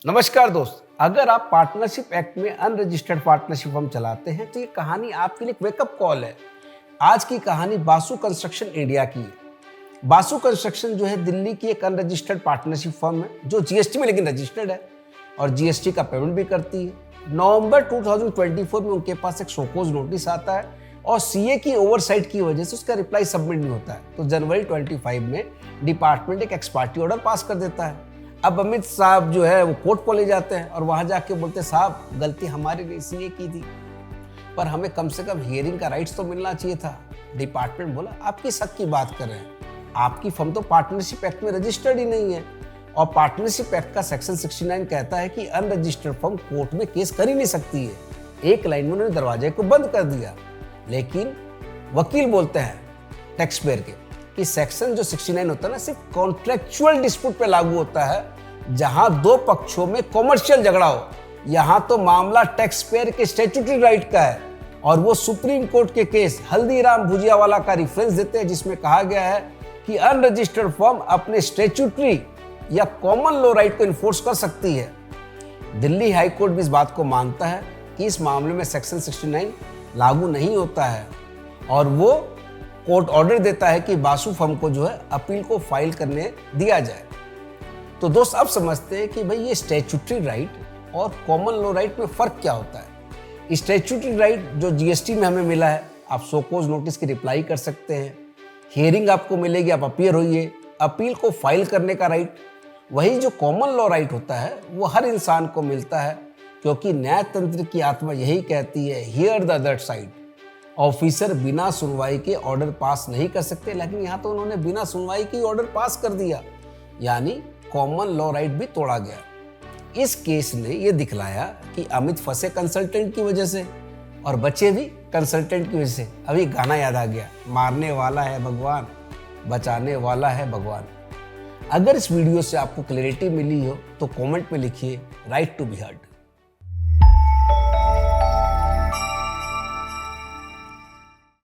नमस्कार दोस्त, अगर आप पार्टनरशिप एक्ट में अनरजिस्टर्ड पार्टनरशिप फर्म चलाते हैं तो ये कहानी आपके लिए एक वेकअप कॉल है। आज की कहानी बासु कंस्ट्रक्शन इंडिया की है। बासु कंस्ट्रक्शन जो है दिल्ली की एक अनरजिस्टर्ड पार्टनरशिप फर्म है जो जीएसटी में लेकिन रजिस्टर्ड है और जीएसटी का पेमेंट भी करती है। नवंबर 2024 में उनके पास एक शोकॉज नोटिस आता है और सीए की ओवरसाइट की वजह से उसका रिप्लाई सबमिट नहीं होता है। तो जनवरी 25 में डिपार्टमेंट एक एक्सपार्टी ऑर्डर पास कर देता है। अब अमित साहब जो है वो कोर्ट पर ले जाते हैं और वहां जाके बोलते साहब गलती हमारी नहीं सीए की थी, पर हमें कम से कम हियरिंग का राइट्स तो मिलना चाहिए था। डिपार्टमेंट बोला आप किस हक की बात कर रहे हैं, आपकी फर्म तो पार्टनरशिप एक्ट में रजिस्टर्ड ही नहीं है और पार्टनरशिप एक्ट का सेक्शन 69 कहता है कि अनरजिस्टर्ड फर्म कोर्ट में केस कर ही नहीं सकती है। एक लाइन में उन्होंने दरवाजे को बंद कर दिया। लेकिन वकील बोलते हैं टैक्स पेयर के कि सेक्शन जो 69 होता है ना सिर्फ कॉन्ट्रेक्चुअल डिस्प्यूट पे लागू होता है जहां दो पक्षों में कॉमर्शियल झगड़ा हो। यहां तो मामला टैक्स पेयर के स्टैट्यूटरी राइट का है और वो सुप्रीम कोर्ट के केस हल्दीराम भुजियावाला का रेफरेंस देते हैं जिसमें कहा गया है कि अनरजिस्टर्ड फर्म अपने स्टैट्यूटरी या कॉमन लॉ राइट को इन्फोर्स कर सकती है। दिल्ली हाई कोर्ट भी इस बात को मानता है कि इस मामले में सेक्शन 69 लागू नहीं होता है और वो कोर्ट ऑर्डर देता है कि बासु फर्म को जो है अपील को फाइल करने दिया जाए। तो दोस्त अब समझते हैं कि भाई ये स्टैट्यूटरी राइट और कॉमन लॉ राइट में फ़र्क क्या होता है। स्टैट्यूटरी राइट जो जीएसटी में हमें मिला है, आप शोकॉज नोटिस की रिप्लाई कर सकते हैं, हियरिंग आपको मिलेगी, आप अपीयर होइए, अपील को फाइल करने का राइट। वही जो कॉमन लॉ राइट होता है वो हर इंसान को मिलता है क्योंकि न्यायतंत्र की आत्मा यही कहती है here the other side. Officer बिना सुनवाई के ऑर्डर पास नहीं कर सकते, लेकिन यहाँ तो उन्होंने बिना सुनवाई के ऑर्डर पास कर दिया, यानी कॉमन लॉ राइट भी तोड़ा गया। इस केस ने यह दिखलाया कि अमित फंसे कंसल्टेंट की वजह से और बचे भी कंसल्टेंट की वजह से। अभी गाना याद आ गया, मारने वाला है भगवान, बचाने वाला है भगवान। अगर इस वीडियो से आपको क्लैरिटी मिली हो तो कमेंट में लिखिए राइट टू बी हर्ड।